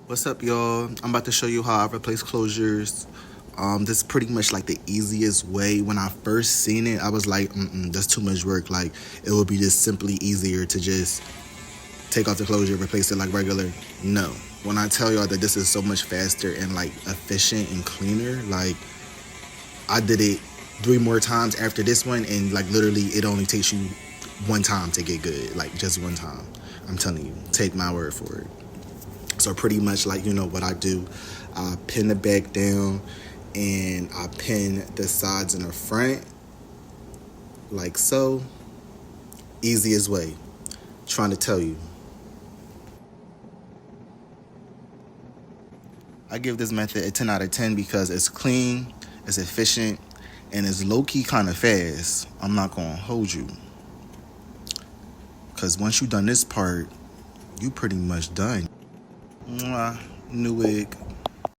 What's up, y'all? I'm about to show you how I replace closures. This is pretty much like the easiest way. When I first seen it, I was like, that's too much work. Like, it would be just simply easier to just take off the closure, replace it like regular. No. When I tell y'all that this is so much faster and like efficient and cleaner, like I did it 3 more times after this one, and like literally it only takes you one time to get good. Like just one time. I'm telling you, take my word for it. So pretty much like, what I do, I pin the back down and I pin the sides and the front like so. Easiest way. Trying to tell you. I give this method a 10 out of 10 because it's clean, it's efficient, and it's low-key kind of fast. I'm not going to hold you. Because once you done this part, you pretty much done. Mwah, new wig.